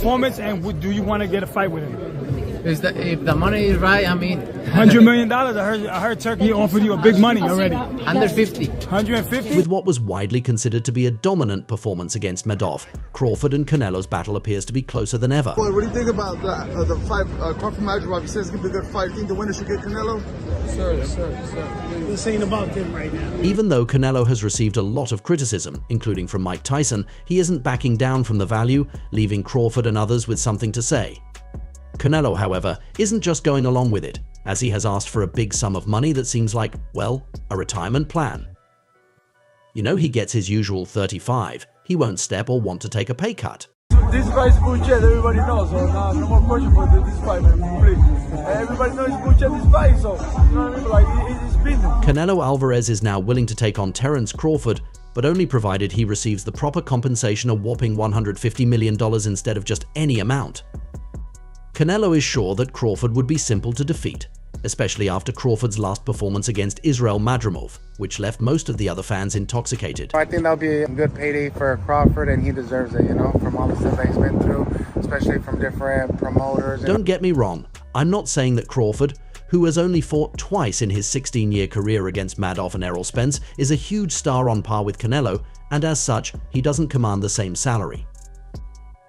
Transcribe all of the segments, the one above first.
performance, and do you want to get a fight with him? If the money is right, I mean... $100 million? I heard Turkey offered you a big money already. 150. 150? With what was widely considered to be a dominant performance against Madov, Crawford and Canelo's battle appears to be closer than ever. What do you think about the fight, Crawford Madrimov? You said it's going to be a good fight. Do you think the winner should get Canelo? Sir. This ain't about him right now. Even though Canelo has received a lot of criticism, including from Mike Tyson, he isn't backing down from the value, leaving Crawford and others with something to say. Canelo, however, isn't just going along with it, as he has asked for a big sum of money that seems like, well, a retirement plan. You know, he gets his usual 35. He won't step or want to take a pay cut. This fight is bullshit, everybody knows, so no more question for this fight, man, please. Everybody knows it's bullshit, this fight, so, you know what I mean, like, it's been. Canelo Alvarez is now willing to take on Terence Crawford, but only provided he receives the proper compensation, a whopping $150 million instead of just any amount. Canelo is sure that Crawford would be simple to defeat, especially after Crawford's last performance against Israil Madrimov, which left most of the other fans intoxicated. I think that'll be a good payday for Crawford, and he deserves it, you know, from all the stuff that he's been through, especially from different promoters. Don't get me wrong, I'm not saying that Crawford, who has only fought twice in his 16-year career against Madoff and Errol Spence, is a huge star on par with Canelo, and as such, he doesn't command the same salary.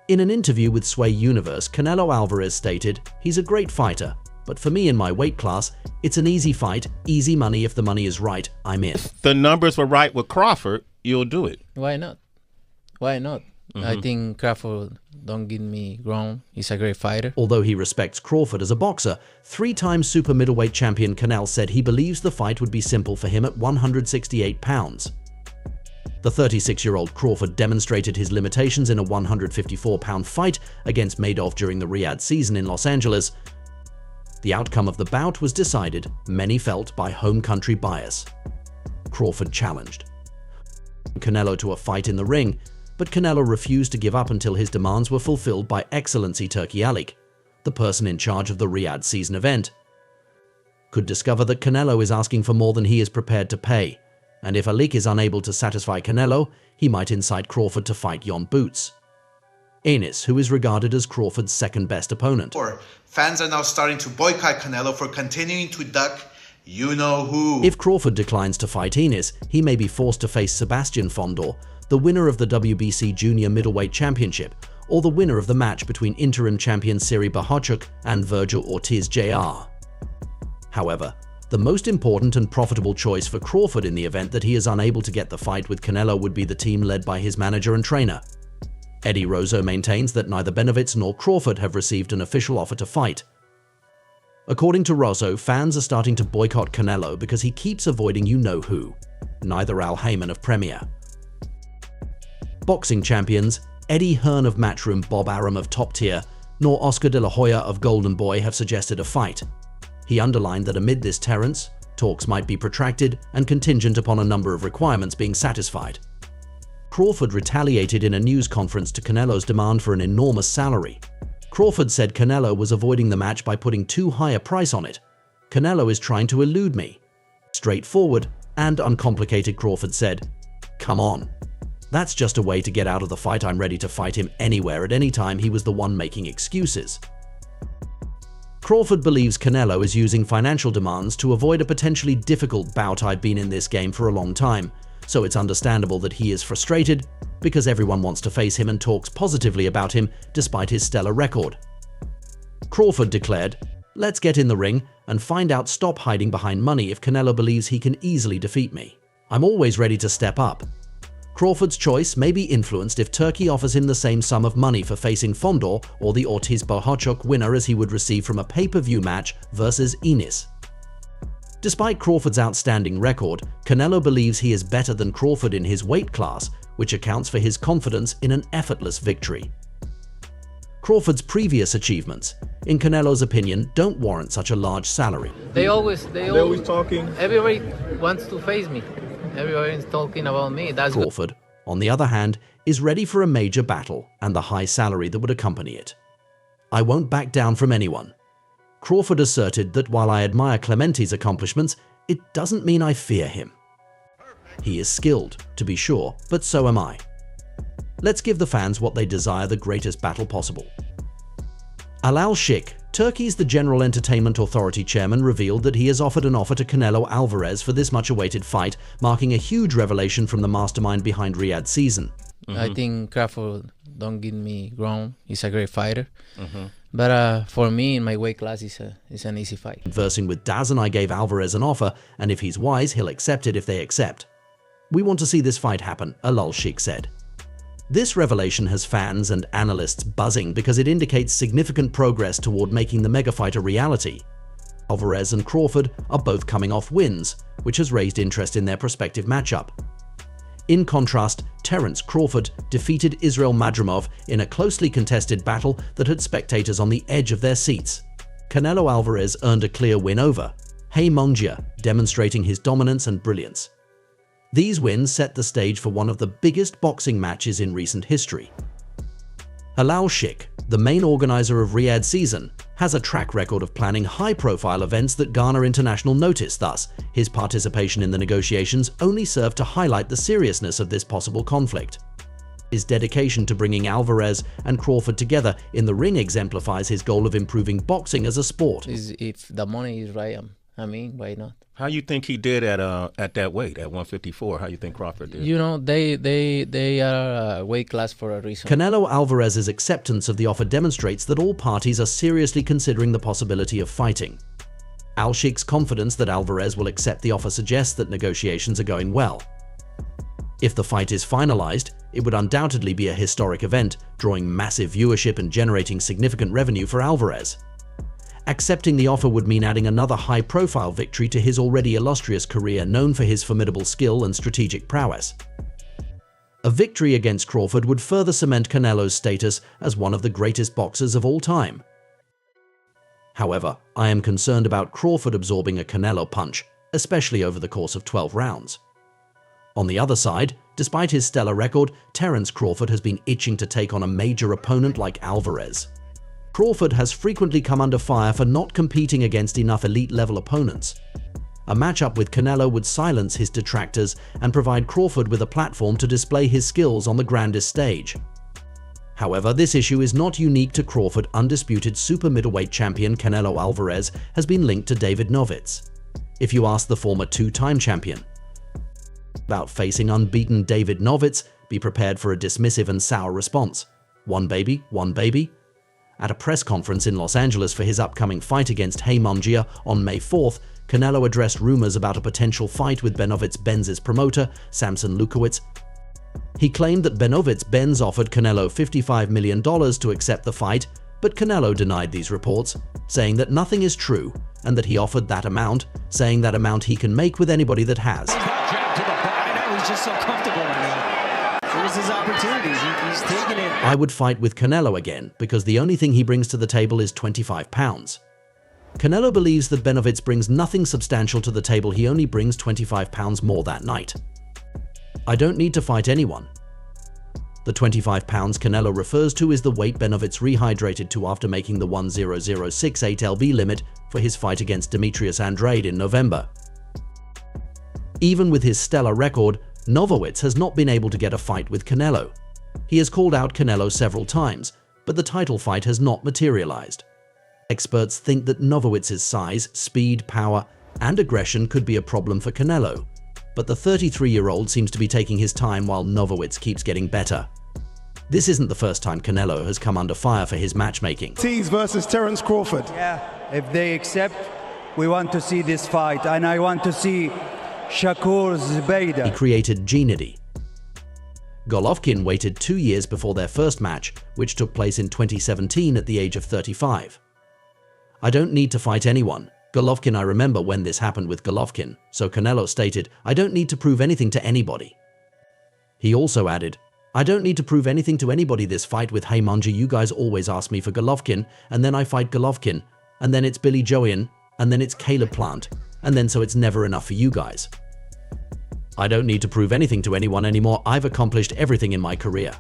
In an interview with Sway Universe, Canelo Alvarez stated, "He's a great fighter, but for me in my weight class, it's an easy fight, easy money. If the money is right, I'm in." If the numbers were right with Crawford, you'll do it. Why not? Why not? I think Crawford, don't get me wrong, he's a great fighter. Although he respects Crawford as a boxer, three-time super middleweight champion Canelo said he believes the fight would be simple for him at 168 pounds. The 36-year-old Crawford demonstrated his limitations in a 154-pound fight against Madoff during the Riyadh season in Los Angeles. The outcome of the bout was decided, many felt, by home country bias. Crawford challenged Canelo to a fight in the ring, but Canelo refused to give up until his demands were fulfilled by Excellency Turki Alik, the person in charge of the Riyadh season event. Could discover that Canelo is asking for more than he is prepared to pay, and if Alik is unable to satisfy Canelo, he might incite Crawford to fight Jon Boots, Enis, who is regarded as Crawford's second-best opponent. Fans are now starting to boycott Canelo for continuing to duck you-know-who. If Crawford declines to fight Enis, he may be forced to face Sebastian Fondor, the winner of the WBC Junior Middleweight Championship, or the winner of the match between interim champion Siri Bohachuk and Virgil Ortiz Jr. However, the most important and profitable choice for Crawford in the event that he is unable to get the fight with Canelo would be the team led by his manager and trainer. Eddie Rozo maintains that neither Benovitz nor Crawford have received an official offer to fight. According to Rozo, fans are starting to boycott Canelo because he keeps avoiding you-know-who, neither Al Heyman of Premier. Boxing champions Eddie Hearn of Matchroom, Bob Arum of Top Tier, nor Oscar De La Hoya of Golden Boy have suggested a fight. He underlined that amid this Terence, talks might be protracted and contingent upon a number of requirements being satisfied. Crawford retaliated in a news conference to Canelo's demand for an enormous salary. Crawford said Canelo was avoiding the match by putting too high a price on it. "Canelo is trying to elude me." Straightforward and uncomplicated, Crawford said, "Come on. That's just a way to get out of the fight. I'm ready to fight him anywhere at any time." He was the one making excuses. Crawford believes Canelo is using financial demands to avoid a potentially difficult bout. "I've been in this game for a long time, so it's understandable that he is frustrated because everyone wants to face him and talks positively about him despite his stellar record." Crawford declared, "Let's get in the ring and find out. Stop hiding behind money if Canelo believes he can easily defeat me. I'm always ready to step up." Crawford's choice may be influenced if Turkey offers him the same sum of money for facing Fondor or the Ortiz Bohachuk winner as he would receive from a pay-per-view match versus Enis. Despite Crawford's outstanding record, Canelo believes he is better than Crawford in his weight class, which accounts for his confidence in an effortless victory. Crawford's previous achievements, in Canelo's opinion, don't warrant such a large salary. They always talking. Everybody wants to face me. Everybody is talking about me. That's Crawford, on the other hand, is ready for a major battle and the high salary that would accompany it. "I won't back down from anyone." Crawford asserted that while I admire Clementi's accomplishments, it doesn't mean I fear him. He is skilled, to be sure, but so am I. Let's give the fans what they desire, the greatest battle possible. Alal Sheikh, Turkey's the General Entertainment Authority chairman, revealed that he has offered an offer to Canelo Alvarez for this much-awaited fight, marking a huge revelation from the mastermind behind Riyadh season. I think Crawford don't get me wrong. He's a great fighter. But for me, in my weight class, it's an easy fight. Conversing with DAZN, I gave Alvarez an offer, and if he's wise, he'll accept it if they accept. We want to see this fight happen, Alal Sheikh said. This revelation has fans and analysts buzzing because it indicates significant progress toward making the mega fight a reality. Alvarez and Crawford are both coming off wins, which has raised interest in their prospective matchup. In contrast, Terence Crawford defeated Israil Madrimov in a closely contested battle that had spectators on the edge of their seats. Canelo Alvarez earned a clear win over Mungia, demonstrating his dominance and brilliance. These wins set the stage for one of the biggest boxing matches in recent history. Alal Sheikh, the main organizer of Riyadh season, has a track record of planning high-profile events that garner international notice. Thus, his participation in the negotiations only served to highlight the seriousness of this possible conflict. His dedication to bringing Alvarez and Crawford together in the ring exemplifies his goal of improving boxing as a sport. If the money is right, why not? How you think he did at that weight, at 154? How you think Crawford did? You know, they are a weight class for a reason. Canelo Alvarez's acceptance of the offer demonstrates that all parties are seriously considering the possibility of fighting. Al Sheikh's confidence that Alvarez will accept the offer suggests that negotiations are going well. If the fight is finalized, it would undoubtedly be a historic event, drawing massive viewership and generating significant revenue for Alvarez. Accepting the offer would mean adding another high-profile victory to his already illustrious career, known for his formidable skill and strategic prowess. A victory against Crawford would further cement Canelo's status as one of the greatest boxers of all time. However, I am concerned about Crawford absorbing a Canelo punch, especially over the course of 12 rounds. On the other side, despite his stellar record, Terence Crawford has been itching to take on a major opponent like Alvarez. Crawford has frequently come under fire for not competing against enough elite-level opponents. A matchup with Canelo would silence his detractors and provide Crawford with a platform to display his skills on the grandest stage. However, this issue is not unique to Crawford. Undisputed super middleweight champion Canelo Alvarez has been linked to David Novitz. If you ask the former two-time champion about facing unbeaten David Novitz, be prepared for a dismissive and sour response. One baby, one baby. At a press conference in Los Angeles for his upcoming fight against Mungia on May 4th, Canelo addressed rumors about a potential fight with Benovitz-Benz's promoter, Samson Lukowitz. He claimed that Benovitz-Benz offered Canelo $55 million to accept the fight, but Canelo denied these reports, saying that nothing is true and that he offered that amount, saying that amount he can make with anybody that has. He's just so comfortable right now. Here's his opportunities. He's taking it. I would fight with Canelo again because the only thing he brings to the table is 25 pounds. Canelo believes that Benovitz brings nothing substantial to the table. He only brings 25 pounds more that night. I don't need to fight anyone. The 25 pounds Canelo refers to is the weight Benovitz rehydrated to after making the 1:0068 lb limit for his fight against Demetrius Andrade in November. Even with his stellar record, Novowitz has not been able to get a fight with Canelo. He has called out Canelo several times, but the title fight has not materialized. Experts think that Novowitz's size, speed, power, and aggression could be a problem for Canelo, but the 33-year-old seems to be taking his time while Novowitz keeps getting better. This isn't the first time Canelo has come under fire for his matchmaking. Ortiz versus Terence Crawford. Yeah, if they accept, we want to see this fight, and I want to see Shakur Zubaydah. He created Gennady. Golovkin waited 2 years before their first match, which took place in 2017 at the age of 35. I don't need to fight anyone. Golovkin, I remember when this happened with Golovkin, so Canelo stated, I don't need to prove anything to anybody. He also added, I don't need to prove anything to anybody. This fight with Mungia, you guys always ask me for Golovkin, and then I fight Golovkin, and then it's Billy Joian, and then it's Caleb Plant, and then so it's never enough for you guys. I don't need to prove anything to anyone anymore. I've accomplished everything in my career.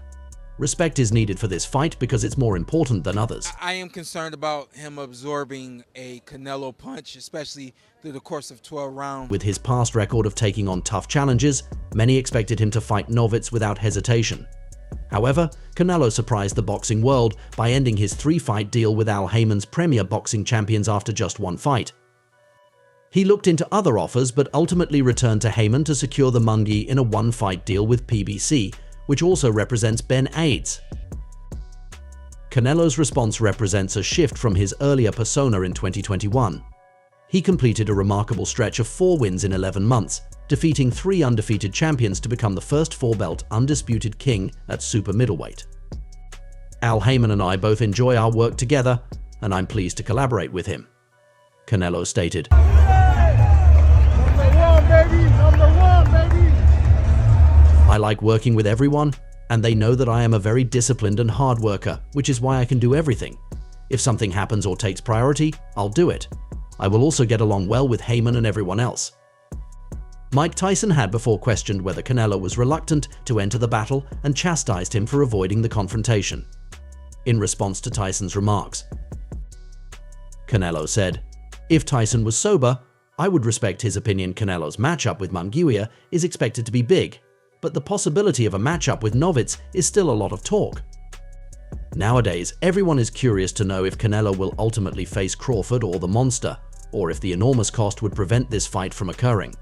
Respect is needed for this fight because it's more important than others. I am concerned about him absorbing a Canelo punch, especially through the course of 12 rounds. With his past record of taking on tough challenges, many expected him to fight Novitz without hesitation. However, Canelo surprised the boxing world by ending his 3-fight deal with Al Haymon's Premier Boxing Champions after just 1 fight. He looked into other offers but ultimately returned to Haymon to secure the Mungie in a 1-fight deal with PBC, which also represents Ben Aids. Canelo's response represents a shift from his earlier persona in 2021. He completed a remarkable stretch of 4 wins in 11 months, defeating 3 undefeated champions to become the first 4-belt undisputed king at super middleweight. Al Haymon and I both enjoy our work together, and I'm pleased to collaborate with him, Canelo stated. Number one, baby! I like working with everyone, and they know that I am a very disciplined and hard worker, which is why I can do everything. If something happens or takes priority, I'll do it. I will also get along well with Haymon and everyone else. Mike Tyson had before questioned whether Canelo was reluctant to enter the battle and chastised him for avoiding the confrontation. In response to Tyson's remarks, Canelo said, "If Tyson was sober, I would respect his opinion. Canelo's matchup with Munguia is expected to be big, but the possibility of a matchup with Novitz is still a lot of talk. Nowadays, everyone is curious to know if Canelo will ultimately face Crawford or the Monster, or if the enormous cost would prevent this fight from occurring.